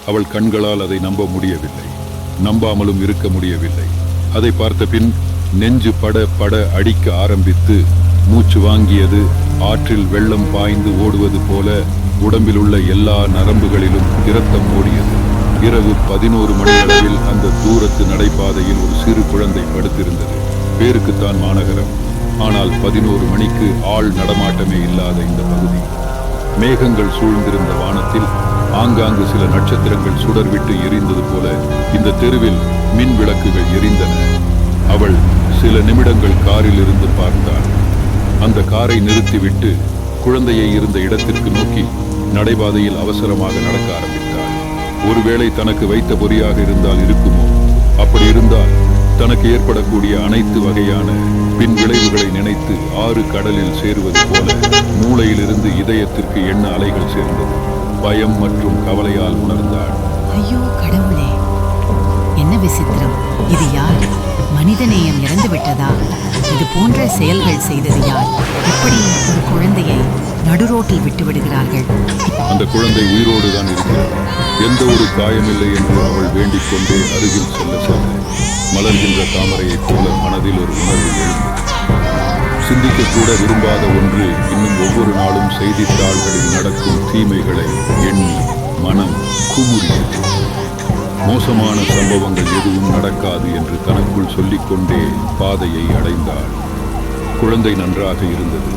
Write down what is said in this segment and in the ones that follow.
அவள் கண்களால் அதை நம்ப முடியவில்லை. நம்பாமலும் இருக்க முடியவில்லை. அதை பார்த்த பின் நெஞ்சு பட பட அடிக்க ஆரம்பித்து மூச்சு வாங்கியது. ஆற்றில் வெள்ளம் பாய்ந்து ஓடுவது போல உடம்பில் உள்ள எல்லா நரம்புகளிலும் இரத்தம் ஓடியது. இரவு 11 மணி அளவில் அந்த தூரத்து நடைபாதையில் ஒரு சிறு குழந்தை படுத்திருந்தது. பேருக்குத்தான் மாநகரம். ஆனால் 11 மணிக்கு ஆள் நடமாட்டமே இல்லாத இந்த பகுதி. மேகங்கள் சூழ்ந்திருந்த வானத்தில் ஆங்காங்கு சில நட்சத்திரங்கள் சுடர்விட்டு எரிந்தது போல இந்த தெருவில் மின் விளக்குகள் எரிந்தன. அவள் சில நிமிடங்கள் காரில் இருந்து பார்த்தாள். அந்த காரை நிறுத்திவிட்டு குழந்தையை இருந்த இடத்திற்கு நோக்கி நடைபாதையில் அவசரமாக நடக்க ஆரம்பித்தாள். ஒருவேளை தனக்கு வைத்த பொறியாக இருந்தால் இருக்குமோ? அப்படி இருந்தால் தனக்கு ஏற்படக்கூடிய அனைத்து வகையான பின் விளைவுகளை நினைத்து ஆறு கடலில் சேருவது போல மூளையிலிருந்து இதயத்திற்கு எண்ண அலைகள் சேர்ந்தது. பயம் மற்றும் கவலையால் உணர்ந்தாள். ஐயோ கடவுளே, என்ன விசித்திரம்! இது யார்? மனிதநேயம் இறந்து விட்டதா? இது போன்ற செயல்கள் செய்தது யார்? எப்படி ஒரு குழந்தையை நடுரோட்டில் விட்டு விடுகிறார்கள்? அந்த குழந்தை உயிரோடு தான் இருக்கிறார். எந்த ஒரு காயமில்லை என்று அவள் வேண்டிக் கொண்டே அருகில் செல்ல மலர்கின்ற தாமரையைப் போல மனதில் ஒரு உணர்வு எழுந்தது. சிந்திக்கக்கூட விரும்பாத ஒன்று இன்னும் ஒவ்வொரு நாளும் செய்தித்தாள்களில் நடக்கும் தீமைகளை எண்ணி மனம் குமுறியது. மோசமான சம்பவங்கள் எதுவும் நடக்காது என்று தனக்குள் சொல்லிக்கொண்டே பாதையை அடைந்தாள். குழந்தை நன்றாக இருந்தது.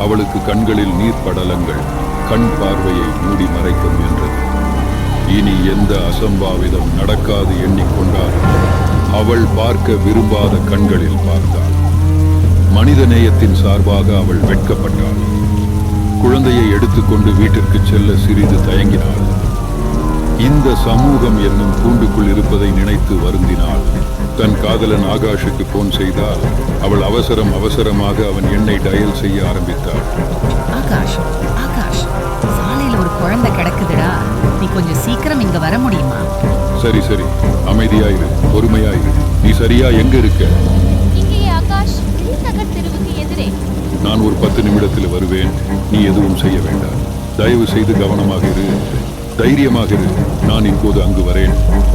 அவளுக்கு கண்களில் நீர்ப்படலங்கள் கண் பார்வையை மூடி மறைக்க முயன்றது. இனி எந்த அசம்பாவிதம் நடக்காது எண்ணிக்கொண்டால் அவள் பார்க்க விரும்பாத கண்களில் பார்த்தாள். மனித நேயத்தின் சார்பாக அவள் வெட்கப்பட்டாள். குழந்தையை எடுத்துக்கொண்டு வீட்டிற்கு செல்ல சிறிது தயங்கினாள். இந்த சமூகம் என்னும் கூண்டுக்குள் இருப்பதை நினைத்து வருந்தினாள். தன் காதலன் ஆகாஷுக்கு போன் செய்தால் அவள் அவசரமாக அவன் எண்ணை டயல் செய்ய ஆரம்பித்தாள். ஆகாஷ், ஆகாஷ், சாலையில ஒரு குழந்தை கிடக்குதுடா. நீ கொஞ்சம் சீக்கிரம் இங்க வர முடியுமா? சரி சரி, அமைதியாயிரு, பொறுமையாயிரு. நீ சரியா எங்க இருக்க? இங்கே ஆகாஷ், நகர் தெருவுக்கு எதிரே. நான் ஒரு 10 நிமிடத்தில் வருவேன். நீ எதுவும் செய்ய வேண்டாம். தயவு செய்து கவனமாக இரு, தைரியமாக இரு. நான் இப்போது அங்கு வரேன்.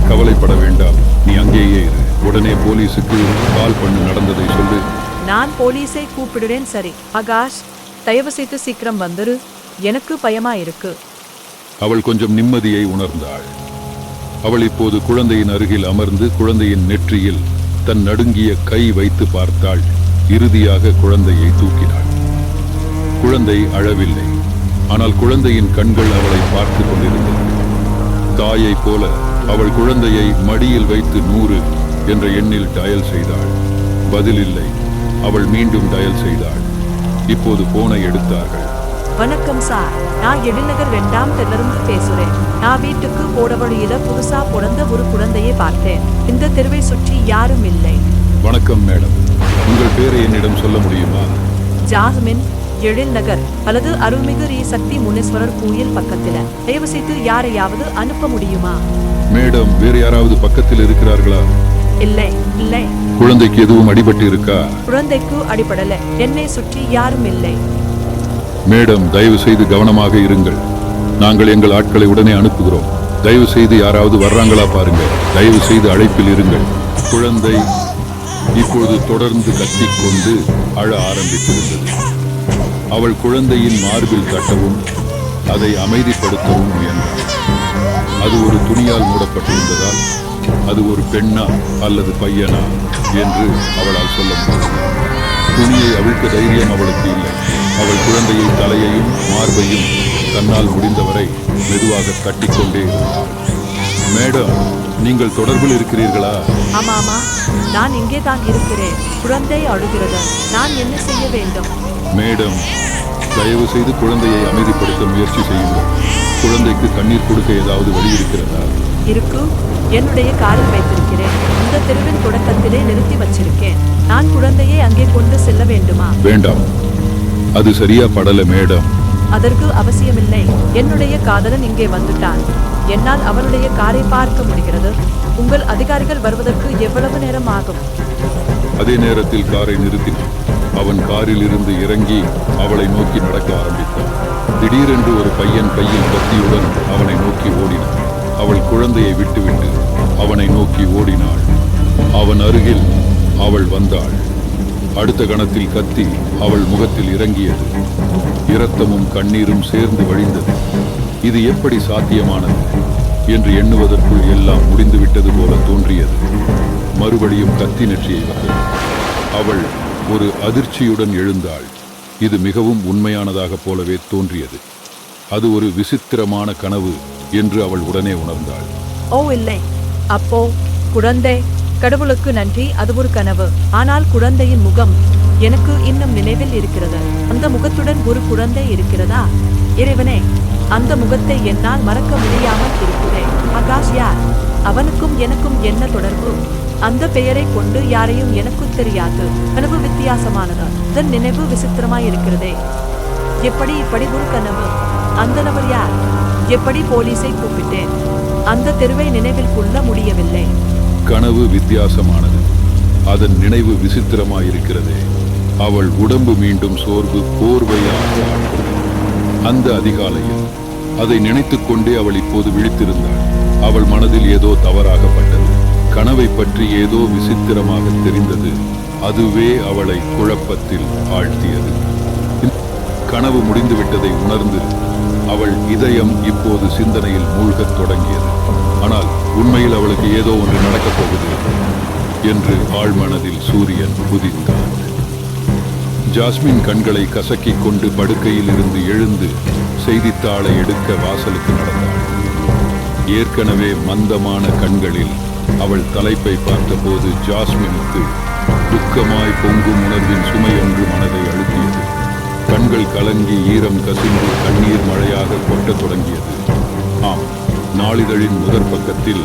கவலைப்பட வேண்டாம். நீ அங்கேயே இரு. உடனே போலீஸுக்கு கால் பண்ணு, நடந்ததை சொல்லு. நான் போலீஸை கூப்பிடுறேன். சரி ஆகாஷ், தயவு செய்து சீக்கிரம் வந்துரு. எனக்கு பயமா இருக்கு. அவள் கொஞ்சம் நிம்மதியை உணர்ந்தாள். அவள் இப்போது குழந்தையின் அருகில் அமர்ந்து குழந்தையின் நெற்றியில் தன் நடுங்கிய கை வைத்து பார்த்தாள். இறுதியாக குழந்தையை தூக்கினாள். குழந்தை அழவில்லை. ஆனால் குழந்தையின் கண்கள் அவளை பார்த்து கொண்டிருந்தது. தாயை போல அவள் குழந்தையை மடியில் வைத்து 100 என்ற எண்ணில் டயல் செய்தாள். பதில் இல்லை. அவள் மீண்டும் டயல் செய்தாள். இப்போது போனை எடுத்தார்கள். வணக்கம் சார், நான் எழில்நகர் 2ஆம் தெருவிலிருந்து பேசுறேன். நான் வீட்டுக்கு போற வழியில புதுசா பிறந்த ஒரு குழந்தையை பார்த்தேன். இந்த தெருவை சுற்றி யாரும் இல்லை. வணக்கம் மேடம், உங்கள் பேரை என்னிடம் சொல்ல முடியுமா? ஜாஸ்மின், எழில்நகர் அல்லது அருள்மிகு ஸ்ரீ சக்தி முனீஸ்வரர் கோயில் பக்கத்துல. தயவு செய்து யாரையாவது அனுப்ப முடியுமா? மேடம், வேறு யாராவது பக்கத்தில் இருக்கிறார்களா? இல்லை இல்லை. குழந்தைக்கு எதுவும் அடிபட்டு இருக்கா? குழந்தைக்கு அடிபடல. என்னை சுற்றி யாரும் இல்லை. மேடம், தயவு செய்து கவனமாக இருங்கள். நாங்கள் எங்கள் ஆட்களை உடனே அனுப்புகிறோம். தயவு செய்து யாராவது வர்றாங்களா பாருங்க. தயவு செய்து அழைப்பில் இருங்கள். குழந்தை இப்பொழுது தொடர்ந்து கத்திக்கொண்டு அழ ஆரம்பித்திருந்தது. அவள் குழந்தையின் மார்பில் தட்டவும் அதை அமைதிப்படுத்தவும் முயன்றாள். அது ஒரு துணியால் மூடப்பட்டிருந்ததால் அது ஒரு பெண்ணா அல்லது பையனா என்று அவளால் சொல்ல முடியும். துணியை அவிழ்க்க தைரியம் அவளுக்கு இல்லை. அவள் குழந்தையை தலையையும் மார்பையும் தன்னால் முடிந்தவரை மெதுவாக தட்டிக்கொண்டே இருந்தாள். மேடம், நீங்கள் தொடர்பில் இருக்கிறீர்களா? ஆமாமா, நான் இங்கே தான் இருக்கிறேன். குழந்தை அழுகிறது. நான் என்ன செய்ய வேண்டும்? மேடம், தயவு செய்து குழந்தையை அமைதிப்படுத்த முயற்சி செய்யுங்கள். குழந்தைக்கு தண்ணீர் கொடுக்க ஏதாவது வழி இருக்கிறதா? இருக்கு. என்னுடைய காரில் வைத்திருக்கிறேன். இந்த தெருவின் தொடக்கத்திலே நிறுத்தி வச்சிருக்கேன். நான் குழந்தையை அங்கே கொண்டு செல்ல வேண்டுமா? வேண்டாம், அது சரியா படல மேடம். அதற்கு அவசியமில்லை. என்னுடைய காதலன் இங்கே வந்துட்டான். என்னால் அவனுடைய காரை பார்க்க முடிகிறது. உங்கள் அதிகாரிகள் வருவதற்கு எவ்வளவு நேரம் ஆகும்? அதே நேரத்தில் காரை நிறுத்தினான். அவன் காரில் இருந்து இறங்கி அவளை நோக்கி நடக்க ஆரம்பித்தான். திடீரென்று ஒரு பையன் கையில் கத்தியுடன் அவனை நோக்கி ஓடினான். அவள் குழந்தையை தூக்கிக் கொண்டு அவனை நோக்கி ஓடினாள். அவன் குழந்தையை தலையையும் மார்பையும் தன்னால் முடிந்தவரை மெதுவாக தட்டிக்கொண்டே இருந்தான். மேடம், நீங்கள் தொடர்பில் இருக்கிறீர்களா? அவள் குழந்தையை விட்டுவிட்டு அவனை நோக்கி ஓடினாள். அவன் அருகில் அவள் வந்தாள். அடுத்த கணத்தில் கத்தி அவள் முகத்தில் இறங்கியது. இரத்தமும் கண்ணீரும் சேர்ந்து வழிந்தது. இது எப்படி சாத்தியமானது என்று எண்ணுவதற்குள் எல்லாம் முடிந்துவிட்டது போல தோன்றியது. மறுபடியும் கத்தி நெற்றியை வந்தது. அவள் ஒரு அதிர்ச்சியுடன் எழுந்தாள். இது மிகவும் உண்மையானதாக போலவே தோன்றியது. அது ஒரு விசித்திரமான கனவு என்று அவள் உடனே உணர்ந்தாள். ஓ இல்லை, அப்போ குழந்தை, கடவுளுக்கு நன்றி, அது ஒரு கனவு. ஆனால் குழந்தையின் முகம் எனக்கு இன்னும் நினைவில் இருக்கிறது. அந்த முகத்துடன் ஒரு குழந்தை இருக்கிறதா? இறைவனே, அந்த முகத்தை என்னால் மறக்க முடியாமல் இருக்கிறேன். ஆகாஷ் யார்? அவனுக்கும் எனக்கும் என்ன தொடர்பு? அந்த பெயரை கொண்டு யாரையும் எனக்கு தெரியாது. கனவு வித்தியாசமானது. அதன் நினைவு விசித்திரமாய் இருக்கிறதே. எப்படி இப்படி ஒரு கனவு? அந்த நபர் யார்? எப்படி போலீஸை கூப்பிட்டேன்? அந்த தெருவை நினைவில் கொள்ள முடியவில்லை. கனவு வித்தியாசமானது. அதன் நினைவு விசித்திரமாயிருக்கிறதே. அவள் உடம்பு மீண்டும் சோர்வு போர்வையாக ஆனது. அந்த அதிகாலையில் அதை நினைத்துக் கொண்டே அவள் இப்போது விழித்திருந்தாள். அவள் மனதில் ஏதோ தவறாகப்பட்டது. கனவை பற்றி ஏதோ விசித்திரமாக தெரிந்தது. அதுவே அவளை குழப்பத்தில் ஆழ்த்தியது. கனவு முடிந்துவிட்டதை உணர்ந்து அவள் இதயம் இப்போது சிந்தனையில் மூழ்கத் தொடங்கியது. ஆனால் உண்மையில் அவளுக்கு ஏதோ ஒன்று நடக்கப் போகுது என்று ஆழ்மனதில் சூரியன் உதித்தான். ஜாஸ்மின் கண்களை கசக்கிக் கொண்டு படுக்கையில் இருந்து எழுந்து செய்தித்தாளை எடுக்க வாசலுக்கு நடந்தாள். ஏற்கனவே மந்தமான கண்களில் அவள் தலைப்பை பார்த்தபோது ஜாஸ்மினுக்கு துக்கமாய் பொங்கும் உணர்வின் சுமை ஒன்று மனதை அழுத்தியது. கண்கள் கலங்கி ஈரம் கசிந்து கண்ணீர் மழையாக கொட்டத் தொடங்கியது. ஆம், நாளிதழின் முதற் பக்கத்தில்